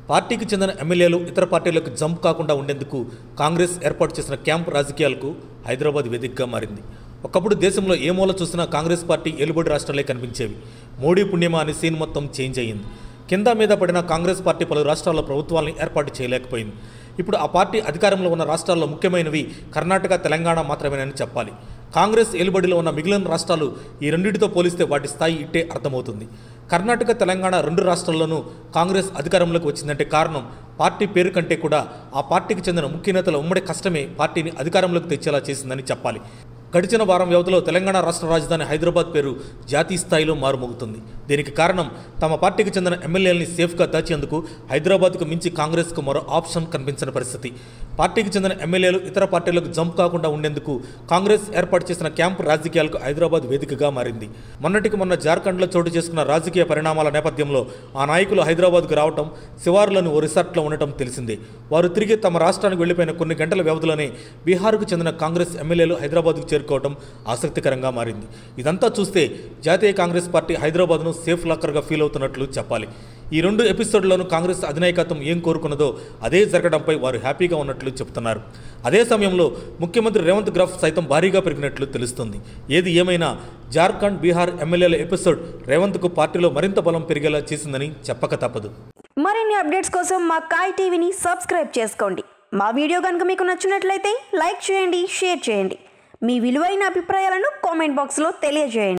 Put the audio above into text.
పార్టీకి చెందిన ఎమ్మెల్యేలు ఇతర పార్టీలకు జంప్ కాకుండా ఉండేందుకు కాంగ్రెస్ ఏర్పాటు చేసిన క్యాంప్ రాజకీయాలకు హైదరాబాద్ వేదికగా మారింది. ఒకప్పుడు దేశంలో ఏ మూల చూసినా కాంగ్రెస్ పార్టీ ఏలుబడి రాష్ట్రాలే కనిపించేవి. మోడీ పుణ్యమా అని సీన్ మొత్తం చేంజ్ అయ్యింది. కింద మీద పడిన కాంగ్రెస్ పార్టీ పలు రాష్ట్రాల్లో ప్రభుత్వాలను ఏర్పాటు చేయలేకపోయింది. ఇప్పుడు ఆ పార్టీ అధికారంలో ఉన్న రాష్ట్రాల్లో ముఖ్యమైనవి కర్ణాటక, తెలంగాణ మాత్రమేనని చెప్పాలి. కాంగ్రెస్ ఏలుబడిలో ఉన్న మిగిలిన రాష్ట్రాలు ఈ రెండింటితో పోలిస్తే వాటి స్థాయి ఇట్టే అర్థమవుతుంది. కర్ణాటక, తెలంగాణ రెండు రాష్ట్రాల్లోనూ కాంగ్రెస్ అధికారంలోకి వచ్చిందంటే కారణం పార్టీ పేరు కంటే కూడా ఆ పార్టీకి చెందిన ముఖ్య నేతల ఉమ్మడి కష్టమే పార్టీని అధికారంలోకి తెచ్చేలా చేసిందని చెప్పాలి. గడిచిన వారం వ్యవధిలో తెలంగాణ రాష్ట్ర రాజధాని హైదరాబాద్ పేరు జాతీయ స్థాయిలో మారుమోగుతుంది. దీనికి కారణం తమ పార్టీకి చెందిన ఎమ్మెల్యేలని సేఫ్గా దాచేందుకు హైదరాబాద్కు మించి కాంగ్రెస్కు మరో ఆప్షన్ కనిపించని పరిస్థితి. పార్టీకి చెందిన ఎమ్మెల్యేలు ఇతర పార్టీలకు జంప్ కాకుండా ఉండేందుకు కాంగ్రెస్ ఏర్పాటు చేసిన క్యాంపు రాజకీయాలకు హైదరాబాద్ వేదికగా మారింది. మొన్నటికి మొన్న జార్ఖండ్లో చోటు చేసుకున్న రాజకీయ పరిణామాల నేపథ్యంలో ఆ నాయకులు హైదరాబాద్కు రావడం, శివారులోని ఓ రిసార్ట్లో ఉండటం తెలిసిందే. వారు తిరిగి తమ రాష్ట్రానికి వెళ్లిపోయిన కొన్ని గంటల వ్యవధిలోనే బీహార్కు చెందిన కాంగ్రెస్ ఎమ్మెల్యేలు హైదరాబాద్కు చేరుకోవడం ఆసక్తికరంగా మారింది. ఇదంతా చూస్తే జాతీయ కాంగ్రెస్ పార్టీ హైదరాబాద్ను సేఫ్ లాకర్గా ఫీల్ అవుతున్నట్లు చెప్పాలి. ఈ రెండు ఎపిసోడ్లోనూ కాంగ్రెస్ అధినాయకత్వం ఏం కోరుకున్నదో అదే జరగడంపై వారు హ్యాపీగా ఉన్నట్లు చెబుతున్నారు. అదే సమయంలో ముఖ్యమంత్రి రేవంత్ గ్రాఫ్ సైతం భారీగా పెరిగినట్లు తెలుస్తుంది. ఏది ఏమైనా జార్ఖండ్, బీహార్ ఎమ్మెల్యేల ఎపిసోడ్ రేవంత్కు పార్టీలో మరింత బలం పెరిగేలా చేసిందని చెప్పక తప్పదు. మరిన్ని అప్డేట్స్ కోసం మా కాయ్ టీవీని సబ్స్క్రైబ్ చేసుకోండి. మా వీడియో కనుక మీకు నచ్చినట్లయితే లైక్ చేయండి, షేర్ చేయండి. మీ విలువైన అభిప్రాయాలను కామెంట్ బాక్స్లో తెలియజేయండి.